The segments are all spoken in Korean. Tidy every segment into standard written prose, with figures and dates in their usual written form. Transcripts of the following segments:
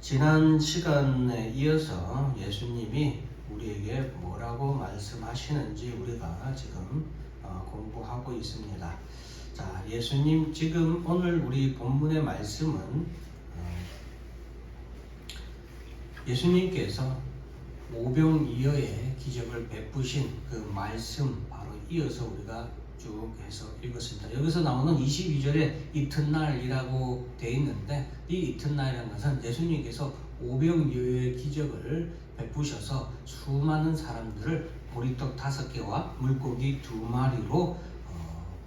지난 시간에 이어서 예수님이 우리에게 뭐라고 말씀하시는지 우리가 지금 공부하고 있습니다. 자, 예수님 지금 오늘 우리 본문의 말씀은 예수님께서 오병이어의 기적을 베푸신 그 말씀 바로 이어서 우리가 쭉 해서 읽었습니다. 여기서 나오는 22절에 이튿날이라고 되어 있는데 이 이튿날이라는 것은 예수님께서 오병이어의 기적을 베푸셔서 수많은 사람들을 보리떡 5개와 물고기 2마리로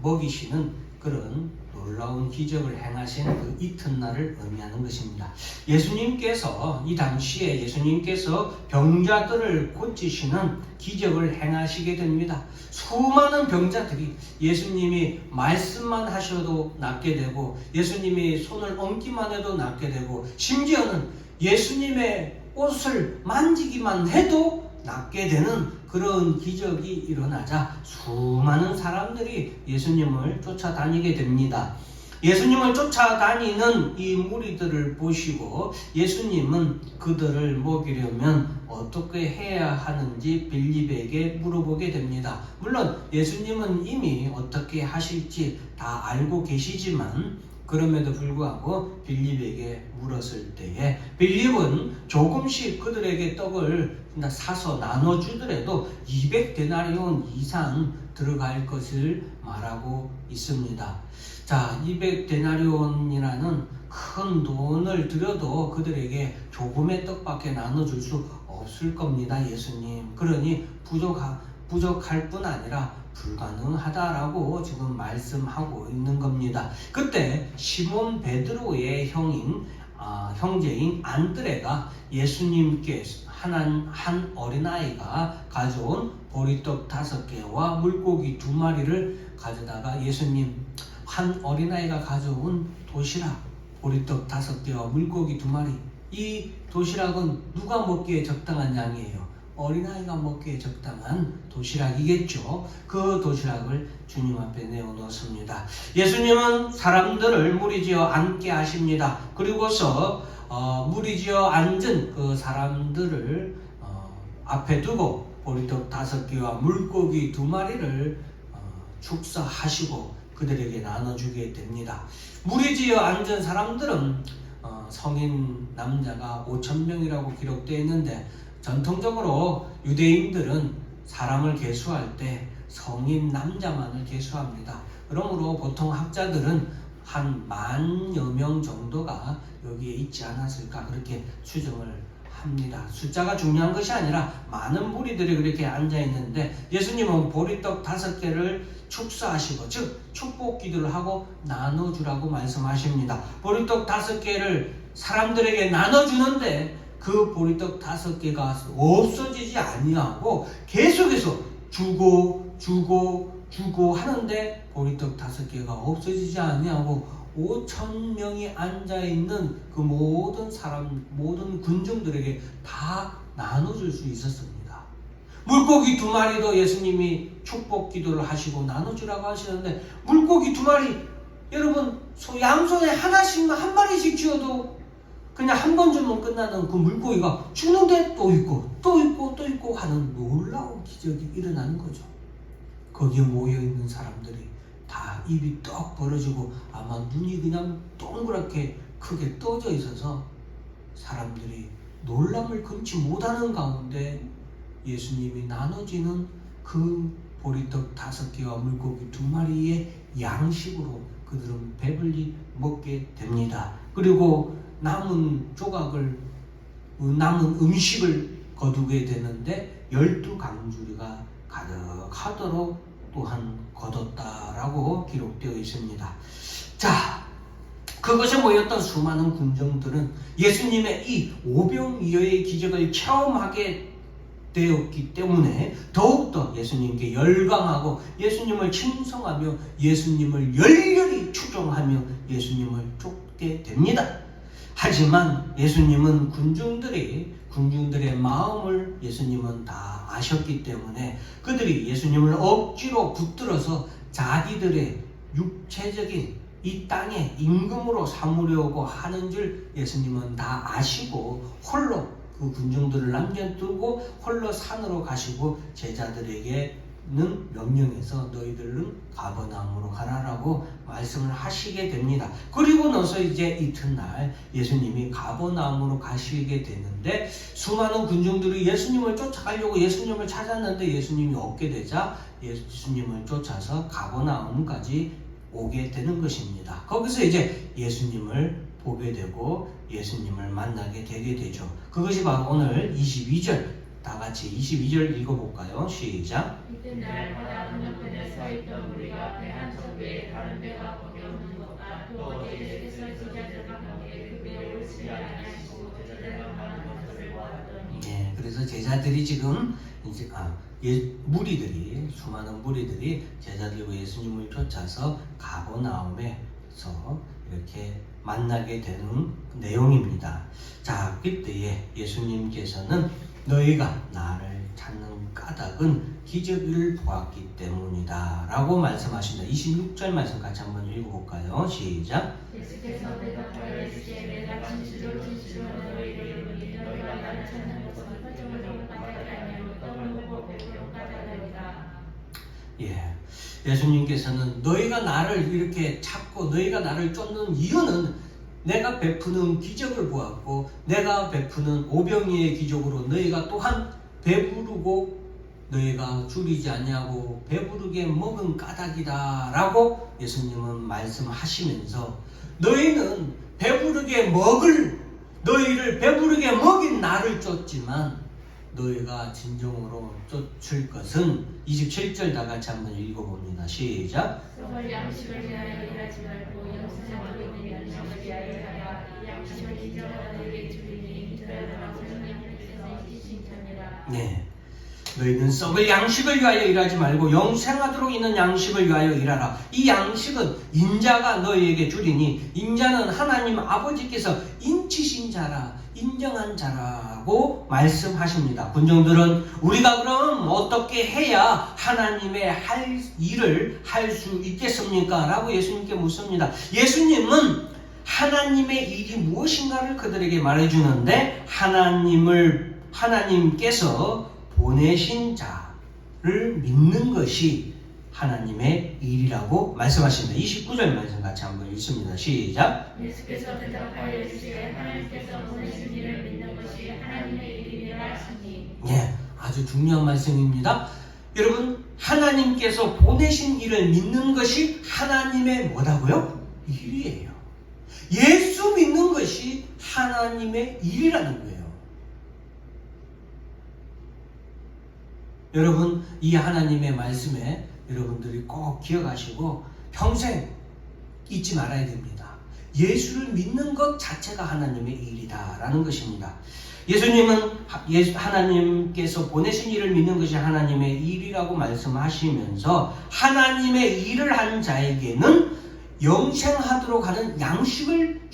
먹이시는 그런 놀라운 기적을 행하신 그 이튿날을 의미하는 것입니다. 예수님께서 이 당시에 예수님께서 병자들을 고치시는 기적을 행하시게 됩니다. 수많은 병자들이 예수님이 말씀만 하셔도 낫게 되고 예수님이 손을 얹기만 해도 낫게 되고 심지어는 예수님의 옷을 만지기만 해도 낫게 되는 그런 기적이 일어나자 수많은 사람들이 예수님을 쫓아다니게 됩니다. 예수님을 쫓아다니는 이 무리들을 보시고 예수님은 그들을 먹이려면 어떻게 해야 하는지 빌립에게 물어보게 됩니다. 물론 예수님은 이미 어떻게 하실지 다 알고 계시지만 그럼에도 불구하고 빌립에게 물었을 때에 빌립은 조금씩 그들에게 떡을 사서 나눠주더라도 200데나리온 이상 들어갈 것을 말하고 있습니다. 자, 200데나리온이라는 큰 돈을 들여도 그들에게 조금의 떡밖에 나눠줄 수 없을 겁니다, 예수님. 그러니 부족할 뿐 아니라 불가능하다라고 지금 말씀하고 있는 겁니다. 그때 시몬 베드로의 형제인 안드레가 예수님께서 한 어린아이가 가져온 보리떡 5개와 물고기 2마리를 가져다가 예수님, 한 어린아이가 가져온 도시락 보리떡 5개와 물고기 2마리, 이 도시락은 누가 먹기에 적당한 양이에요? 어린아이가 먹기에 적당한 도시락이겠죠. 그 도시락을 주님 앞에 내어놓습니다. 예수님은 사람들을 무리지어 앉게 하십니다. 그리고서 무리지어 앉은 그 사람들을 앞에 두고 보리떡 5개와 물고기 2마리를 축사하시고 그들에게 나눠주게 됩니다. 무리지어 앉은 사람들은 성인 남자가 5,000명이라고 기록되어 있는데 전통적으로 유대인들은 사람을 계수할 때 성인 남자만을 계수합니다. 그러므로 보통 학자들은 한 10,000여 명 정도가 여기에 있지 않았을까 그렇게 추정을 합니다. 숫자가 중요한 것이 아니라 많은 무리들이 그렇게 앉아 있는데 예수님은 보리떡 5개를 축사하시고 즉 축복 기도를 하고 나눠주라고 말씀하십니다. 보리떡 5개를 사람들에게 나눠주는데 그 보리떡 5개가 없어지지 아니하고 계속해서 주고 하는데 보리떡 5개가 없어지지 아니하고 5,000명이 앉아있는 그 모든 군중들에게 다 나눠줄 수 있었습니다. 물고기 2마리도 예수님이 축복 기도를 하시고 나눠주라고 하시는데 물고기 2마리, 여러분 양손에 하나씩만 한 마리씩 쥐어도 그냥 한 번 주면 끝나는 그 물고기가 죽는데 또 있고 하는 놀라운 기적이 일어나는 거죠. 거기에 모여있는 사람들이 다 입이 떡 벌어지고 아마 눈이 그냥 동그랗게 크게 떠져 있어서 사람들이 놀람을 금치 못하는 가운데 예수님이 나눠지는 그 보리떡 5개와 물고기 2마리의 양식으로 그들은 배불리 먹게 됩니다. 그리고 남은 음식을 거두게 되는데 12강주리가 가득하도록 또한 거뒀다라고 기록되어 있습니다. 자, 그것에 모였던 수많은 군중들은 예수님의 이 오병이어의 기적을 체험하게 되었기 때문에 더욱더 예수님께 열광하고 예수님을 칭송하며 예수님을 열렬히 추종하며 예수님을 쫓게 됩니다. 하지만 예수님은 군중들의 마음을 예수님은 다 아셨기 때문에 그들이 예수님을 억지로 붙들어서 자기들의 육체적인 이 땅에 임금으로 삼으려고 하는 줄 예수님은 다 아시고 홀로 그 군중들을 남겨두고 홀로 산으로 가시고 제자들에게는 명령해서 너희들은 가버나움으로 가라라고 말씀을 하시게 됩니다. 그리고 나서 이제 이튿날 예수님이 가버나움으로 가시게 되는데 수많은 군중들이 예수님을 쫓아가려고 예수님을 찾았는데 예수님이 없게 되자 예수님을 쫓아서 가버나움까지 오게 되는 것입니다. 거기서 이제 예수님을 보게 되고 예수님을 만나게 되게 되죠. 그것이 바로 오늘 22절, 다 같이 22절 읽어볼까요? 시작. 이튿날 바다 건너편에 서 있던 우리가 배 한 척 외에 다른 배가 거기 없는 것과 또 어제 예수께서 제자들과 함께 그 배에 오시지 아니하시고 제자들과 가는 것을 보았더니. 네, 그래서 제자들이 지금 이제 무리들이 수많은 무리들이 제자들과 예수님을 쫓아서 가버나움에서 이렇게 만나게 되는 내용입니다. 자, 그때에 예수님께서는 너희가 나를 찾는 까닭은 기적을 보았기 때문이다 라고 말씀하신다. 26절 말씀 같이 한번 읽어볼까요? 시작. 예수께서 대답하여 이르시되 내가 진실로 진실로 너희에게 이르노니 너희가 나를 찾는 것은 표적을 보고 까닭이 아니요 떡을 보고 배부른 까닭이로다. 예, 예수님께서는 너희가 나를 이렇게 찾고 너희가 나를 쫓는 이유는 내가 베푸는 기적을 보았고 내가 베푸는 오병이의 기적으로 너희가 또한 배부르고 너희가 줄이지 않냐고 배부르게 먹은 까닭이다 라고 예수님은 말씀하시면서 너희는 너희를 배부르게 먹인 나를 쫓지만 너희가 진정으로 쫓을 것은 27절 다 같이 한번 읽어봅니다. 시작. 썩을 양식을 위하여 일하지 말고 영생하고 있는 양식을 위하여 하라. 이 양식을 인정하여 너희에게 주리니 이스라엘과 선생님께서 이기신 자니라. 네, 너희는 썩을 양식을 위하여 일하지 말고 영생하도록 있는 양식을 위하여 일하라. 이 양식은 인자가 너희에게 주리니 인자는 하나님 아버지께서 인치신 자라 인정한 자라고 말씀하십니다. 군중들은 우리가 그럼 어떻게 해야 하나님의 할 일을 할 수 있겠습니까? 라고 예수님께 묻습니다. 예수님은 하나님의 일이 무엇인가를 그들에게 말해주는데 하나님께서 보내신 자를 믿는 것이 하나님의 일이라고 말씀하십니다. 29절 말씀 같이 한번 읽습니다. 시작. 예수께서 대답하여 이르시되 하나님께서 보내신 이를 믿는 것이 하나님의 일이라 하시니. 네, 아주 중요한 말씀입니다. 여러분, 하나님께서 보내신 일을 믿는 것이 하나님의 뭐라고요? 일이에요. 예수 믿는 것이 하나님의 일이라는 거예요. 여러분, 이 하나님의 말씀에 여러분들이 꼭 기억하시고 평생 잊지 말아야 됩니다. 예수를 믿는 것 자체가 하나님의 일이다라는 것입니다. 예수님은 하나님께서 보내신 일을 믿는 것이 하나님의 일이라고 말씀하시면서 하나님의 일을 한 자에게는 영생하도록 하는 양식을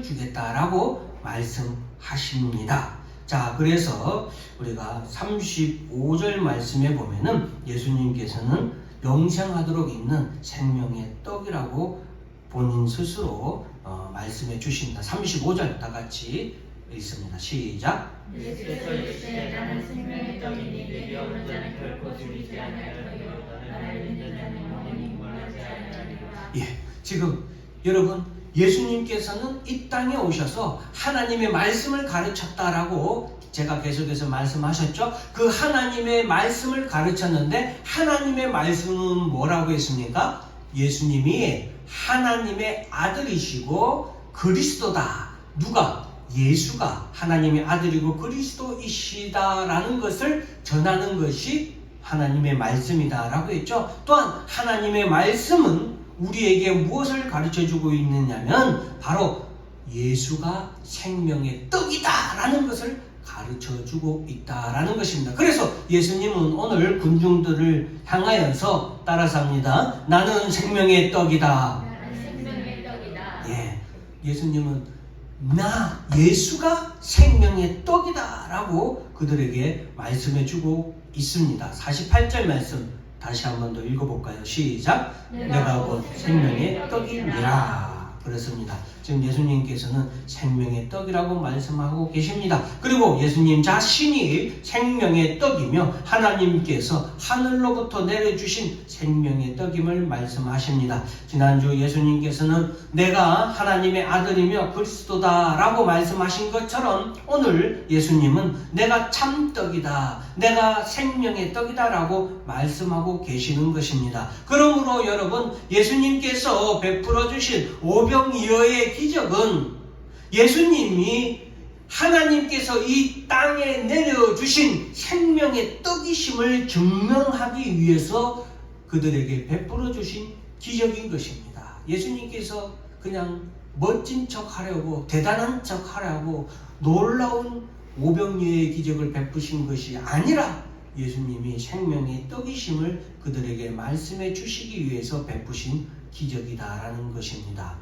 주겠다라고 말씀하십니다. 자, 그래서 우리가 35절 말씀에 보면은 예수님께서는 영생하도록 있는 생명의 떡이라고 본인 스스로 말씀해 주십니다. 35절 다 같이 읽습니다. 시작. 예수께서 이르시되 나는 생명의 떡이니 내게 오는 자는 결코 줄이지 아니할 터이요 나를 믿는 자는 영원히 멸망하지 아니하리라. 예, 지금 여러분 예수님께서는 이 땅에 오셔서 하나님의 말씀을 가르쳤다라고 제가 계속해서 말씀하셨죠. 그 하나님의 말씀을 가르쳤는데 하나님의 말씀은 뭐라고 했습니까? 예수님이 하나님의 아들이시고 그리스도다. 누가? 예수가 하나님의 아들이고 그리스도이시다라는 것을 전하는 것이 하나님의 말씀이다라고 했죠. 또한 하나님의 말씀은 우리에게 무엇을 가르쳐주고 있느냐면 바로 예수가 생명의 떡이다라는 것을 가르쳐주고 있다라는 것입니다. 그래서 예수님은 오늘 군중들을 향하여서 따라서 합니다. 나는 생명의 떡이다. 나는 생명의 떡이다. 예, 예수님은 예수가 생명의 떡이다라고 그들에게 말씀해주고 있습니다. 48절 말씀 다 다시 한 번 더 읽어볼까요? 시작. 내가 곧 생명의 떡이니라. 그렇습니다. 지금 예수님께서는 생명의 떡이라고 말씀하고 계십니다. 그리고 예수님 자신이 생명의 떡이며 하나님께서 하늘로부터 내려주신 생명의 떡임을 말씀하십니다. 지난주 예수님께서는 내가 하나님의 아들이며 그리스도다라고 말씀하신 것처럼 오늘 예수님은 내가 참떡이다, 내가 생명의 떡이다라고 말씀하고 계시는 것입니다. 그러므로 여러분, 예수님께서 베풀어 주신 오병이어의 기적은 예수님이 하나님께서 이 땅에 내려주신 생명의 떡이심을 증명하기 위해서 그들에게 베풀어 주신 기적인 것입니다. 예수님께서 그냥 멋진 척 하려고, 대단한 척 하려고 놀라운 오병이어의 기적을 베푸신 것이 아니라 예수님이 생명의 떡이심을 그들에게 말씀해 주시기 위해서 베푸신 기적이다라는 것입니다.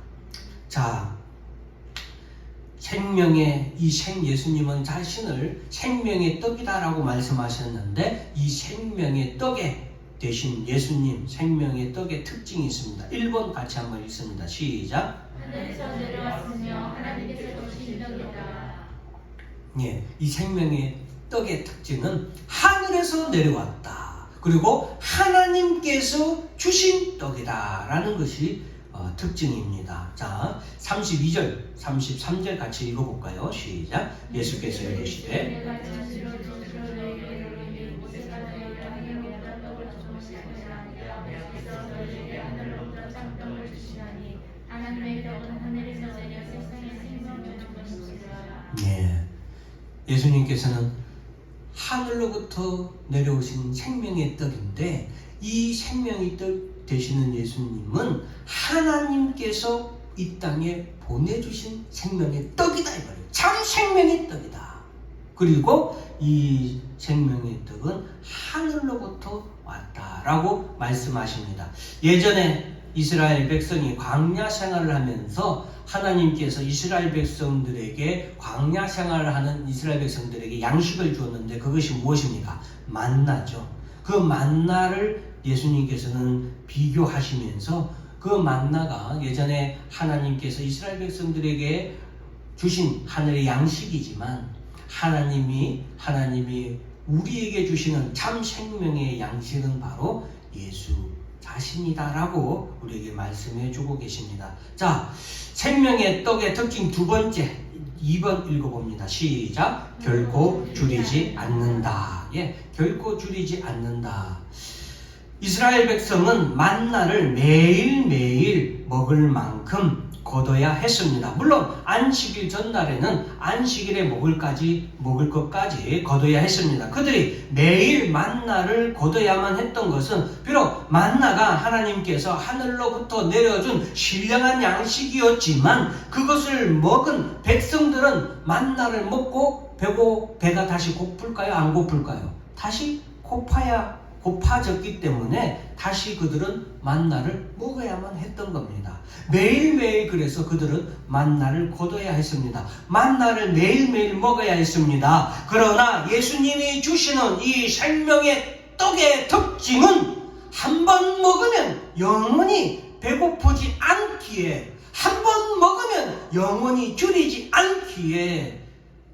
자, 예수님은 자신을 생명의 떡이다라고 말씀하셨는데 이 생명의 떡에 대신 예수님 생명의 떡의 특징이 있습니다. 1번 같이 한번 읽습니다. 시작. 하늘에서 내려왔으며 하나님께서 주신 떡이다. 예, 이 생명의 떡의 특징은 하늘에서 내려왔다. 그리고 하나님께서 주신 떡이다 라는 것이 특징입니다. 자, 32절, 33절 같이 읽어볼까요? 시작. 예수께서 이르시되 예, 예수님께서는 하늘로부터 내려오신 생명의 떡인데 이 생명의 떡 되시는 예수님은 하나님께서 이 땅에 보내주신 생명의 떡이다 이 말이에요. 참 생명의 떡이다. 그리고 이 생명의 떡은 하늘로부터 왔다라고 말씀하십니다. 예전에 이스라엘 백성이 광야 생활을 하면서 하나님께서 이스라엘 백성들에게 광야 생활을 하는 이스라엘 백성들에게 양식을 주었는데 그것이 무엇입니까? 만나죠. 그 만나를 예수님께서는 비교하시면서 그 만나가 예전에 하나님께서 이스라엘 백성들에게 주신 하늘의 양식이지만 하나님이 우리에게 주시는 참 생명의 양식은 바로 예수 자신이다라고 우리에게 말씀해 주고 계십니다. 자, 생명의 떡의 특징 두 번째 2번 읽어봅니다. 시작. 결코 줄이지 않는다. 예, 결코 줄이지 않는다. 이스라엘 백성은 만나를 매일매일 먹을 만큼 거둬야 했습니다. 물론 안식일 전날에는 안식일에 먹을 것까지 거둬야 했습니다. 그들이 매일 만나를 거둬야만 했던 것은 비록 만나가 하나님께서 하늘로부터 내려준 신령한 양식이었지만 그것을 먹은 백성들은 만나를 먹고 배가 다시 고플까요? 안 고플까요? 다시 고파졌기 때문에 다시 그들은 만나를 먹어야만 했던 겁니다. 매일매일 그래서 그들은 만나를 거둬야 했습니다. 만나를 매일매일 먹어야 했습니다. 그러나 예수님이 주시는 이 생명의 떡의 특징은 한 번 먹으면 영원히 배고프지 않기에, 한 번 먹으면 영원히 줄이지 않기에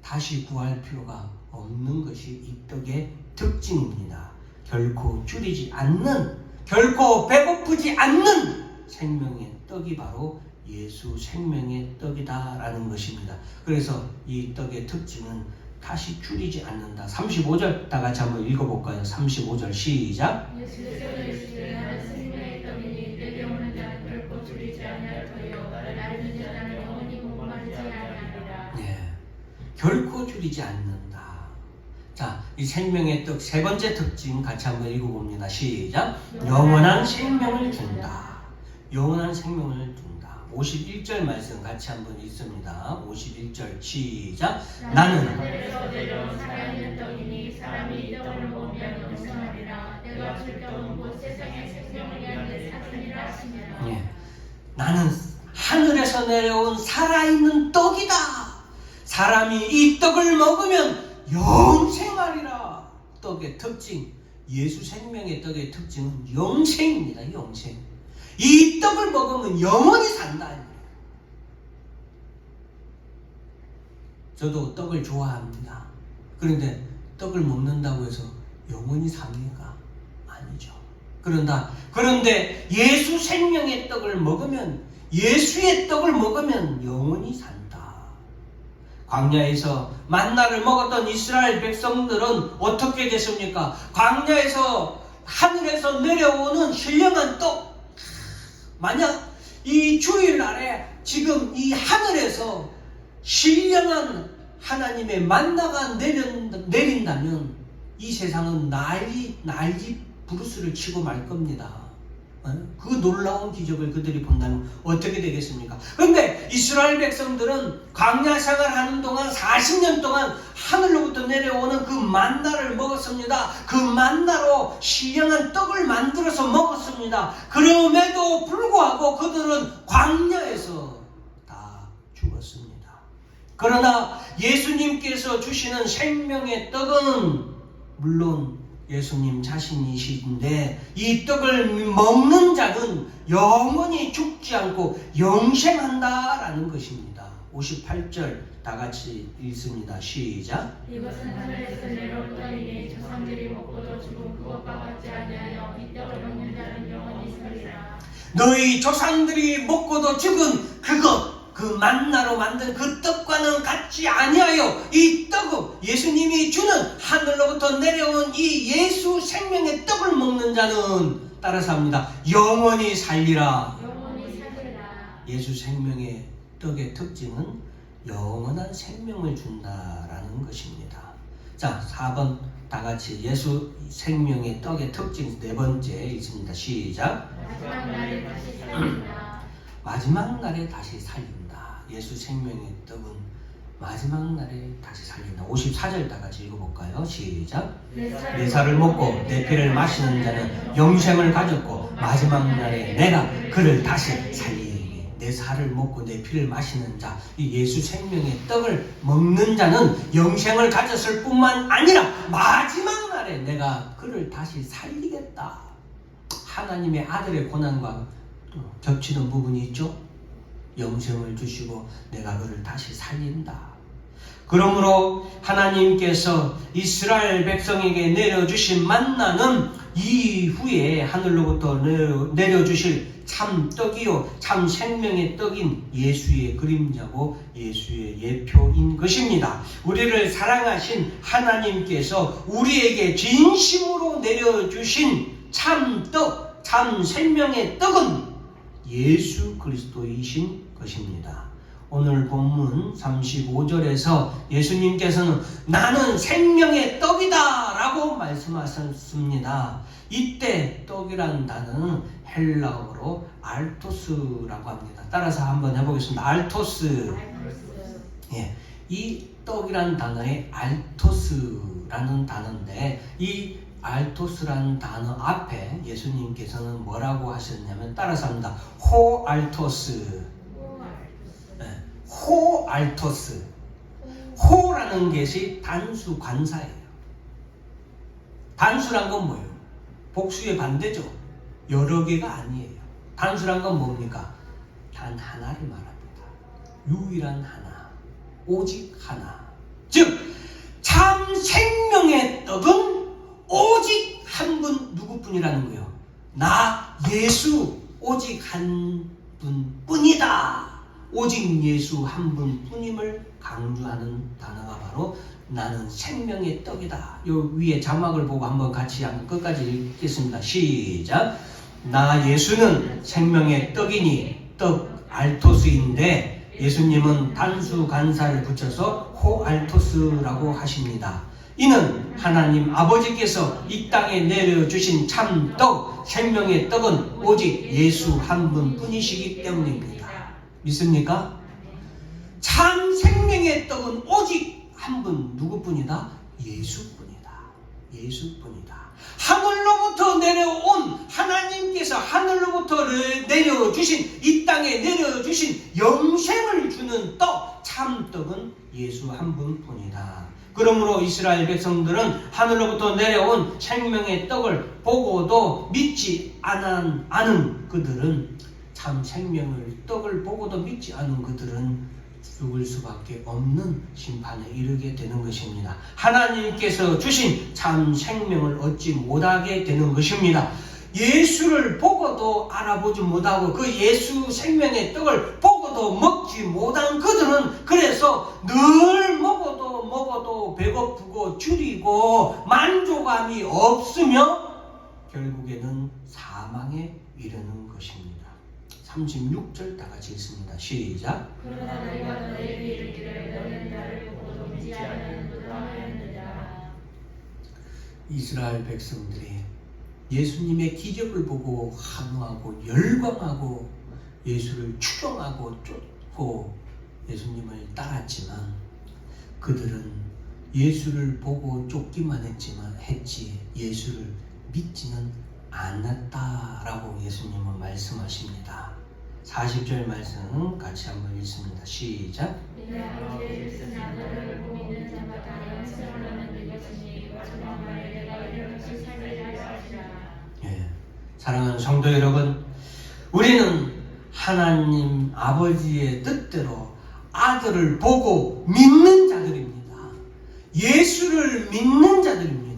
다시 구할 필요가 없는 것이 이 떡의 특징입니다. 결코 줄이지 않는, 결코 배고프지 않는 생명의 떡이 바로 예수 생명의 떡이다라는 것입니다. 그래서 이 떡의 특징은 다시 줄이지 않는다. 35절 다 같이 한번 읽어볼까요? 35절 시작. 예수께서 이르시되 나는 생명의 떡이니 내게 오는 자는 결코 줄이지 아니할 터이요 나를 믿는 자는 영원히 목마르지 아니하리라. 네, 결코 줄이지 않는다. 자, 이 생명의 떡 세 번째 특징 같이 한번 읽어봅니다. 시작. 영원한 생명을 준다. 영원한 생명을 준다. 51절 말씀 같이 한번 읽습니다. 51절 시작. 나는 하늘에서 내려온 살아있는 떡이니 사람이 이 떡을 먹으면 영생하리라. 내가 줄 떡은 곧 세상의 생명을 위한 내 사슴이라 하시니라. 예, 나는 하늘에서 내려온 살아있는 떡이다. 사람이 이 떡을 먹으면 영생하리라. 떡의 특징, 예수 생명의 떡의 특징은 영생입니다. 영생. 이 떡을 먹으면 영원히 산다. 저도 떡을 좋아합니다. 그런데 떡을 먹는다고 해서 영원히 삽니까? 아니죠. 그런데 예수 생명의 떡을 먹으면, 예수의 떡을 먹으면 영원히 산다. 광야에서 만나를 먹었던 이스라엘 백성들은 어떻게 됐습니까? 광야에서 하늘에서 내려오는 신령한 떡. 만약 이 주일날에 지금 이 하늘에서 신령한 하나님의 만나가 내린다면 이 세상은 난리 부르스를 치고 말 겁니다. 그 놀라운 기적을 그들이 본다면 어떻게 되겠습니까? 그런데 이스라엘 백성들은 광야 생활하는 동안 40년 동안 하늘로부터 내려오는 그 만나를 먹었습니다. 그 만나로 신령한 떡을 만들어서 먹었습니다. 그럼에도 불구하고 그들은 광야에서 다 죽었습니다. 그러나 예수님께서 주시는 생명의 떡은 물론 예수님 자신이신데 이 떡을 먹는 자는 영원히 죽지 않고 영생한다라는 것입니다. 58절 다 같이 읽습니다. 시작. 이것은 하늘에서 내려오던 이니 조상들이 먹고도 죽은 그것과 같지 아니하여 이 떡을 먹는 자는 영원히 살리라. 너희 조상들이 먹고도 죽은 그 만나로 만든 그 떡과는 같지 아니하여 이 떡은 예수님이 주는 하늘로부터 내려온 이 예수 생명의 떡을 먹는 자는 따라서 합니다. 영원히 살리라. 영원히 살리라. 예수 생명의 떡의 특징은 영원한 생명을 준다라는 것입니다. 자, 4번 다 같이 예수 생명의 떡의 특징 네 번째 있습니다. 시작. 마지막 날에 다시 살린다. 마지막 날에 다시 살린다. 예수 생명의 떡은 마지막 날에 다시 살린다. 54절 다 같이 읽어볼까요? 시작. 내 살을 먹고 내 피를 마시는 자는 영생을 가졌고 마지막 날에 내가 그를 다시 살리리니. 내 살을 먹고 내 피를 마시는 자, 이 예수 생명의 떡을 먹는 자는 영생을 가졌을 뿐만 아니라 마지막 날에 내가 그를 다시 살리겠다. 하나님의 아들의 고난과 겹치는 부분이 있죠. 영생을 주시고 내가 그를 다시 살린다. 그러므로 하나님께서 이스라엘 백성에게 내려주신 만나는 이후에 하늘로부터 내려주실 참 떡이요 참 생명의 떡인 예수의 그림자고 예수의 예표인 것입니다. 우리를 사랑하신 하나님께서 우리에게 진심으로 내려주신 참 떡, 참 생명의 떡은 예수 그리스도이신 것입니다. 오늘 본문 35절에서 예수님께서는 나는 생명의 떡이다 라고 말씀하셨습니다. 이때 떡이라는 단어는 헬라어로 알토스라고 합니다. 따라서 한번 해보겠습니다. 알토스. 예, 이 떡이라는 단어에 알토스라는 단어인데 이 알토스라는 단어 앞에 예수님께서는 뭐라고 하셨냐면 따라서 합니다. 호알토스. 네, 호알토스. 호라는 것이 단수 관사예요. 단수란 건 뭐예요? 복수의 반대죠. 여러 개가 아니에요. 단수란 건 뭡니까? 단 하나를 말합니다. 유일한 하나. 오직 하나. 즉 참 생명의 떡은 오직 한 분 누구뿐이라는 거예요. 나 예수 오직 한 분뿐이다. 오직 예수 한 분뿐임을 강조하는 단어가 바로 나는 생명의 떡이다. 요 위에 자막을 보고 한번 같이 한번 끝까지 읽겠습니다. 시작. 나 예수는 생명의 떡이니 떡 알토스인데 예수님은 단수 간사를 붙여서 호알토스라고 하십니다. 이는 하나님 아버지께서 이 땅에 내려주신 참 떡, 생명의 떡은 오직 예수 한 분뿐이시기 때문입니다. 믿습니까? 참 생명의 떡은 오직 한 분 누구뿐이다? 예수뿐이다. 예수뿐이다. 하늘로부터 내려온 하나님께서 하늘로부터 내려주신 이 땅에 내려주신 영생을 주는 떡, 참떡은 예수 한 분뿐이다. 그러므로 이스라엘 백성들은 하늘로부터 내려온 생명의 떡을 보고도 믿지 않은 그들은 참 생명의 떡을 보고도 믿지 않은 그들은 죽을 수밖에 없는 심판에 이르게 되는 것입니다. 하나님께서 주신 참 생명을 얻지 못하게 되는 것입니다. 예수를 보고도 알아보지 못하고 그 예수 생명의 떡을 보고도 먹지 못한 그들은 그래서 늘 먹어도 배고프고 줄이고 만족감이 없으며 결국에는 사망에 이르는 것입니다. 36절 다 같이 읽습니다. 시작. 그러나 내가 너에게 이르기를 너는 나를 보고도 믿지 않는도다 하였느니라. 이스라엘 백성들이 예수님의 기적을 보고 환호하고 열광하고 예수를 추종하고 쫓고 예수님을 따랐지만 그들은 예수를 보고 쫓기만 했지 예수를 믿지는 않았다라고 예수님은 말씀하십니다. 40절 말씀 같이 한번 읽습니다. 시작. 내 아버지의 뜻은 너를 믿는 자마다 영생을 얻는 것이니 마지막 날에 내가 이렇게 살게 하려 하시라. 예, 사랑하는 성도 여러분, 우리는 하나님 아버지의 뜻대로 아들을 보고 믿는 자들입니다. 예수를 믿는 자들입니다.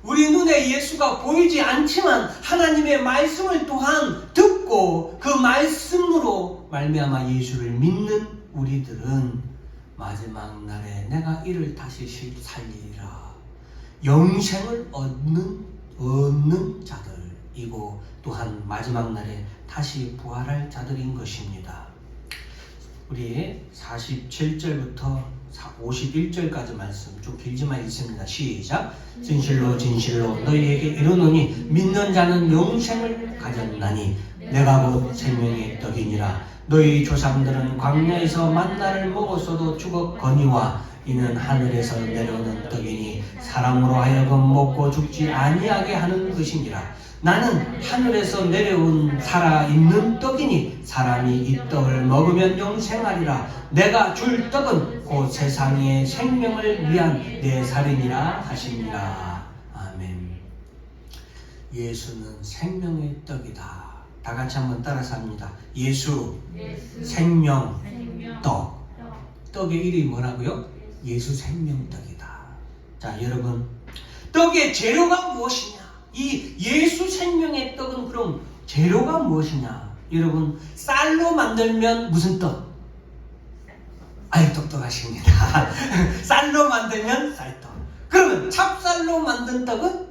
우리 눈에 예수가 보이지 않지만 하나님의 말씀을 또한 듣고 그 말씀으로 말미암아 예수를 믿는 우리들은 마지막 날에 내가 이를 다시 살리리라 영생을 얻는 자들이고 또한 마지막 날에 다시 부활할 자들인 것입니다. 우리 47절부터 51절까지 말씀 좀 길지만 있습니다. 시작. 진실로 너희에게 이르노니 믿는 자는 영생을 가졌나니 내가 곧 생명의 떡이니라. 너희 조상들은 광야에서 만나를 먹었어도 죽었거니와 이는 하늘에서 내려오는 떡이니 사람으로 하여금 먹고 죽지 아니하게 하는 것이니라. 나는 하늘에서 내려온 살아있는 떡이니 사람이 이 떡을 먹으면 영생하리라. 내가 줄 떡은 곧 세상의 생명을 위한 내 살이니라 하시니라. 아멘. 예수는 생명의 떡이다. 다 같이 한번 따라서 합니다. 예수 생명 떡. 떡의 이름이 뭐라고요? 예수 생명떡이다. 자, 여러분, 떡의 재료가 무엇이냐? 이 예수 생명의 떡은 그럼 재료가 무엇이냐? 여러분, 쌀로 만들면 무슨 떡? 아유, 똑똑하십니다. 쌀로 만들면 쌀떡. 그러면 찹쌀로 만든 떡은?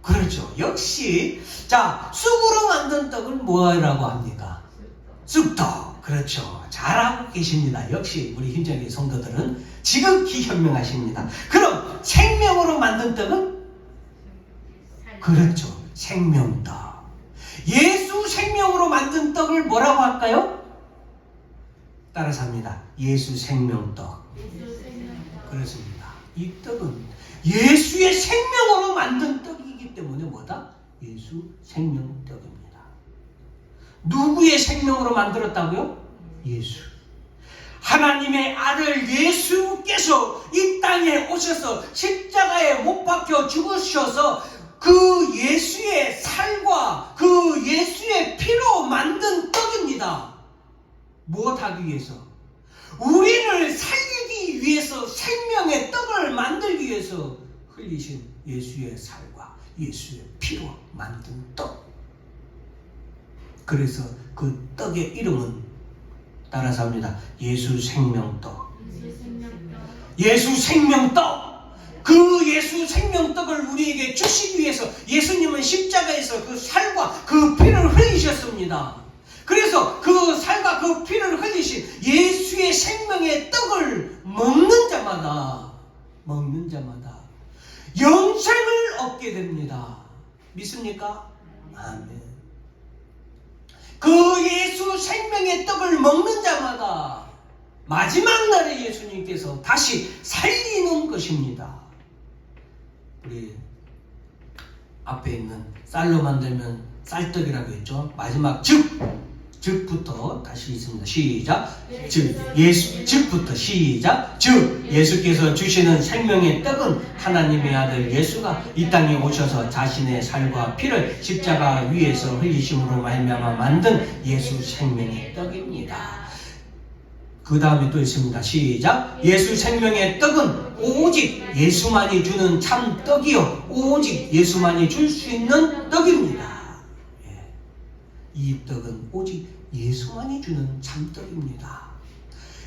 그렇죠. 역시. 자, 쑥으로 만든 떡은 뭐라고 합니까? 쑥떡. 그렇죠. 잘하고 계십니다. 역시 우리 힘차게 성도들은 지극히 현명하십니다. 그럼 생명으로 만든 떡은? 그렇죠. 생명떡. 예수 생명으로 만든 떡을 뭐라고 할까요? 따라서 합니다. 예수 생명떡. 그렇습니다. 이 떡은 예수의 생명으로 만든 떡이기 때문에 뭐다? 예수 생명떡입니다. 누구의 생명으로 만들었다고요? 예수. 하나님의 아들 예수께서 이 땅에 오셔서 십자가에 못 박혀 죽으셔서 그 예수의 살과 그 예수의 피로 만든 떡입니다. 무엇하기 위해서? 우리를 살리기 위해서 생명의 떡을 만들기 위해서 흘리신 예수의 살과 예수의 피로 만든 떡. 그래서 그 떡의 이름은 따라서 합니다. 예수 생명떡. 예수 생명떡. 그 예수 생명떡을 우리에게 주시기 위해서 예수님은 십자가에서 그 살과 그 피를 흘리셨습니다. 그래서 그 살과 그 피를 흘리신 예수의 생명의 떡을 먹는 자마다 영생을 얻게 됩니다. 믿습니까? 아멘. 그 예수 생명의 떡을 먹는 자마다 마지막 날에 예수님께서 다시 살리는 것입니다. 우리 앞에 있는 쌀로 만들면 쌀떡이라고 했죠. 마지막 즉부터 다시 있습니다. 시작. 즉부터 시작. 즉 예수께서 주시는 생명의 떡은 하나님의 아들 예수가 이 땅에 오셔서 자신의 살과 피를 십자가 위에서 흘리심으로 말미암아 만든 예수 생명의 떡입니다. 그 다음에 또 있습니다. 시작. 예수 생명의 떡은 오직 예수만이 주는 참 떡이요 오직 예수만이 줄 수 있는 떡입니다. 이 떡은 오직 예수만이 주는 참 떡입니다.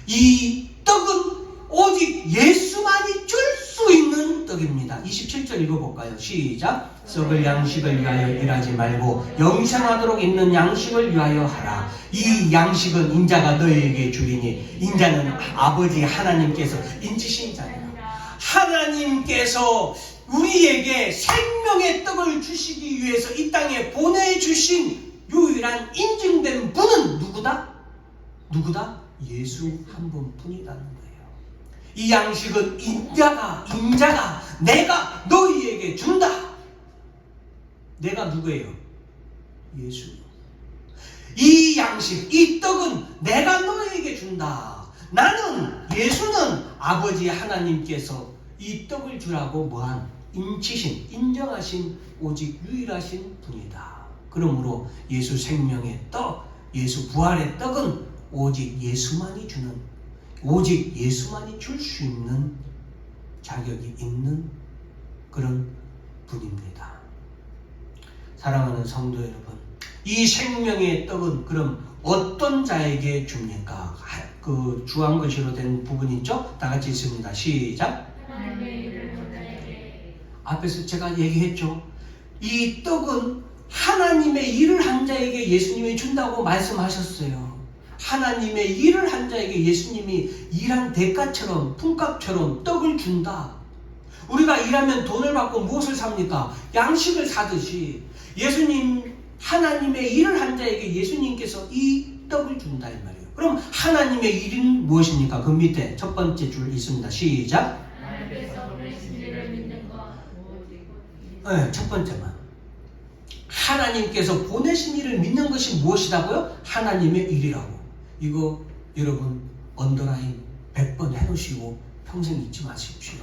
이 떡은 오직 예수만이 줄 수 있는 떡입니다. 27절 읽어볼까요? 시작. 썩을 양식을 위하여 일하지 말고 영생하도록 있는 양식을 위하여 하라. 이 양식은 인자가 너희에게 주리니 인자는 아버지 하나님께서 인치신 자니라. 하나님께서 우리에게 생명의 떡을 주시기 위해서 이 땅에 보내주신 유일한 인증된 분은 누구다? 예수 한 분뿐이라는 거예요. 이 양식은 인자가 내가 너희에게 준다. 내가 누구예요? 예수. 이 양식, 이 떡은 내가 너희에게 준다. 예수는 아버지 하나님께서 이 떡을 주라고 인정하신 오직 유일하신 분이다. 그러므로 예수 생명의 떡, 예수 부활의 떡은 오직 예수만이 줄 수 있는 자격이 있는 그런 분입니다. 사랑하는 성도 여러분, 이 생명의 떡은 그럼 어떤 자에게 줍니까? 그 주황글씨로 된 부분 있죠? 다 같이 있습니다. 시작. 앞에서 제가 얘기했죠. 이 떡은 하나님의 일을 한 자에게 예수님이 준다고 말씀하셨어요. 하나님의 일을 한 자에게 예수님이 일한 대가처럼 품값처럼 떡을 준다. 우리가 일하면 돈을 받고 무엇을 삽니까? 양식을 사듯이 하나님의 일을 한 자에게 예수님께서 이 떡을 준다 이 말이에요. 그럼 하나님의 일은 무엇입니까? 그 밑에 첫 번째 줄 있습니다. 시작. 하나님께서 보내신 이를 믿는 것. 네, 첫 번째만. 하나님께서 보내신 일을 믿는 것이 무엇이라고요? 하나님의 일이라고. 이거 여러분 언더라인 100번 해놓으시고 평생 잊지 마십시오.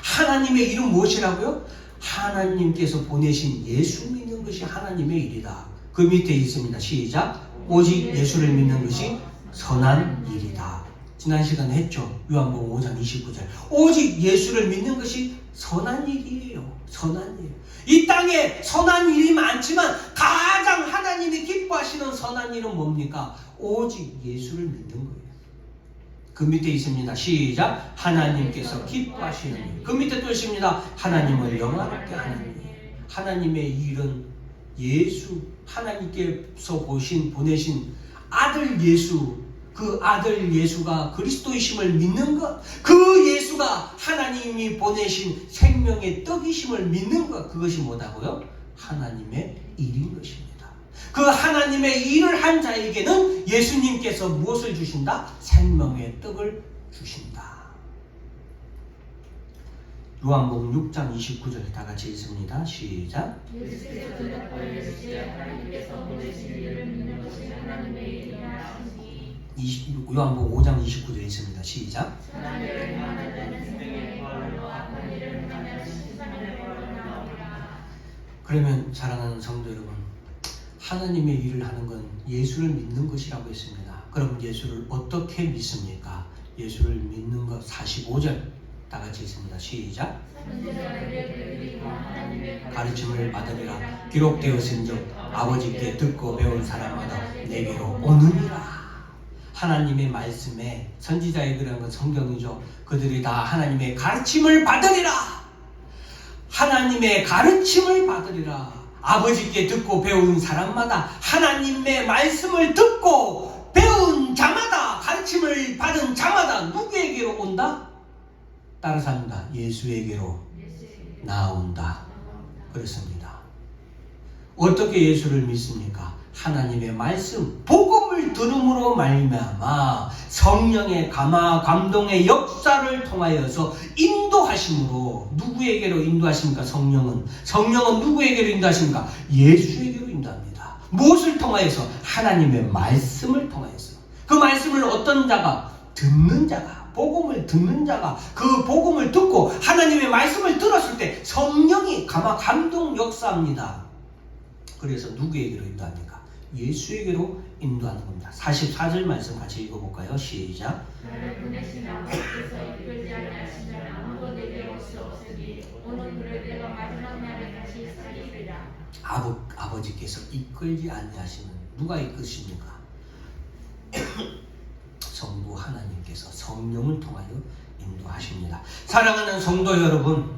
하나님의 일은 무엇이라고요? 하나님께서 보내신 예수 믿는 것이 하나님의 일이다. 그 밑에 있습니다. 시작. 오직 예수를 믿는 것이 선한 일이다. 지난 시간에 했죠. 요한복음 5장 29절. 오직 예수를 믿는 것이 선한 일이에요. 선한 일. 이 땅에 선한 일이 많지만 가장 하나님이 기뻐하시는 선한 일은 뭡니까? 오직 예수를 믿는 거예요. 그 밑에 있습니다. 시작. 하나님께서 기뻐하시는 일. 그 밑에 또 있습니다. 하나님을 영화롭게 하는 일. 하나님의 일은 하나님께서 보내신 아들 예수, 그 아들 예수가 그리스도이심을 믿는 것, 그 예수가 하나님이 보내신 생명의 떡이심을 믿는 것, 그것이 뭐다고요? 하나님의 일인 것입니다. 그 하나님의 일을 한 자에게는 예수님께서 무엇을 주신다? 생명의 떡을 주신다. 요한복음 6장 29절 다 같이 읽습니다. 시작. 예수께서 대답하여 이르시되 하나님께서 보내신 이를 믿는 것이 하나님의 일이라 하시니. 요한복음 5장 29절 있습니다. 시작. 선한 일을 행하는 자는 생명의 부활로 악한 일을 행하는 심판의 부활로 나오리라. 그러면 사랑하는 성도 여러분, 하나님의 일을 하는 건 예수를 믿는 것이라고 했습니다. 그럼 예수를 어떻게 믿습니까? 예수를 믿는 것 45절 다 같이 있습니다. 시작. 가르침을 받으리라. 기록되었은즉 아버지께 듣고 배운 사람마다 내게로 오느니라. 하나님의 말씀에 선지자의 그런 건 성경이죠. 그들이 다 하나님의 가르침을 받으리라. 하나님의 가르침을 받으리라. 아버지께 듣고 배운 사람마다 하나님의 말씀을 듣고 배운 자마다 가르침을 받은 자마다 누구에게로 온다? 따라서 합니다. 예수에게로 나온다. 그렇습니다. 어떻게 예수를 믿습니까? 하나님의 말씀, 복음을 말씀을 들음으로 말미암아 성령의 감동의 역사를 통하여서 인도하심으로 누구에게로 인도하십니까? 성령은 누구에게로 인도하십니까? 예수에게로 인도합니다. 무엇을 통하여서? 하나님의 말씀을 통하여서. 그 말씀을 어떤 자가? 듣는 자가, 복음을 듣는 자가 그 복음을 듣고 하나님의 말씀을 들었을 때 성령이 감동 역사합니다. 그래서 누구에게로 인도합니까? 예수에게로 인도하는 겁니다. 44절 말씀 같이 읽어볼까요? 시작. 나를 보내신 아버지께서 이끌지 아니하신 자는 아무도 내게 올 수 없으니 오는 그를 내가 마지막 날에 다시 살리리라. 아버지께서 이끌지 아니하시는, 누가 이끄십니까? 성부 하나님께서 성령을 통하여 인도하십니다. 사랑하는 성도 여러분,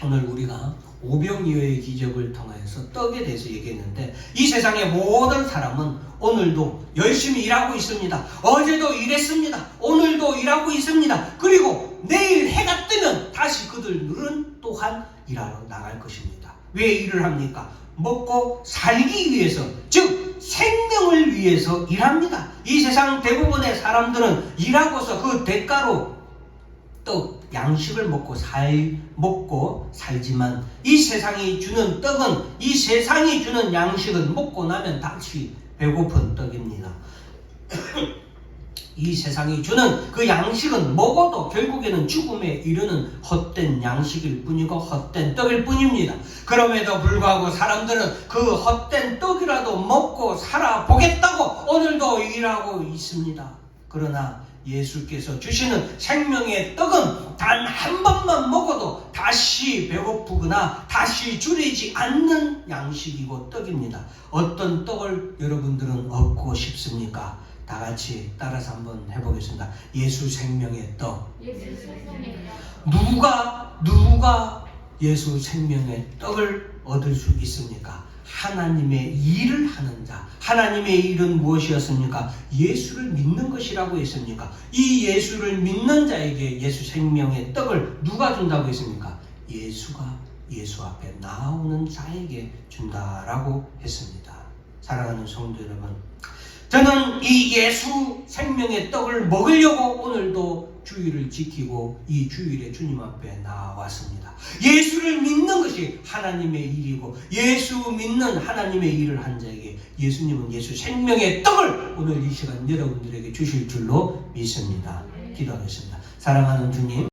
오늘 우리가 오병이어의 기적을 통해서 떡에 대해서 얘기했는데, 이 세상의 모든 사람은 오늘도 열심히 일하고 있습니다. 어제도 일했습니다. 오늘도 일하고 있습니다. 그리고 내일 해가 뜨면 다시 그들은 또한 일하러 나갈 것입니다. 왜 일을 합니까? 먹고 살기 위해서, 즉 생명을 위해서 일합니다. 이 세상 대부분의 사람들은 일하고서 그 대가로 떡, 양식을 먹고 살지만 이 세상이 주는 떡은, 이 세상이 주는 양식은 먹고 나면 다시 배고픈 떡입니다. 이 세상이 주는 그 양식은 먹어도 결국에는 죽음에 이르는 헛된 양식일 뿐이고 헛된 떡일 뿐입니다. 그럼에도 불구하고 사람들은 그 헛된 떡이라도 먹고 살아보겠다고 오늘도 일하고 있습니다. 그러나 예수께서 주시는 생명의 떡은 단 한 번만 먹어도 다시 배고프거나 다시 줄이지 않는 양식이고 떡입니다. 어떤 떡을 여러분들은 얻고 싶습니까? 다 같이 따라서 한번 해보겠습니다. 예수 생명의 떡. 누가 예수 생명의 떡을 얻을 수 있습니까? 하나님의 일을 하는 자. 하나님의 일은 무엇이었습니까? 예수를 믿는 것이라고 했습니까? 이 예수를 믿는 자에게 예수 생명의 떡을 누가 준다고 했습니까? 예수가 예수 앞에 나오는 자에게 준다라고 했습니다. 사랑하는 성도 여러분, 저는 이 예수 생명의 떡을 먹으려고 오늘도 주일을 지키고 이 주일에 주님 앞에 나왔습니다. 예수를 믿는 것이 하나님의 일이고, 예수 믿는 하나님의 일을 한 자에게 예수님은 예수 생명의 떡을 오늘 이 시간 여러분들에게 주실 줄로 믿습니다. 기도하겠습니다. 사랑하는 주님,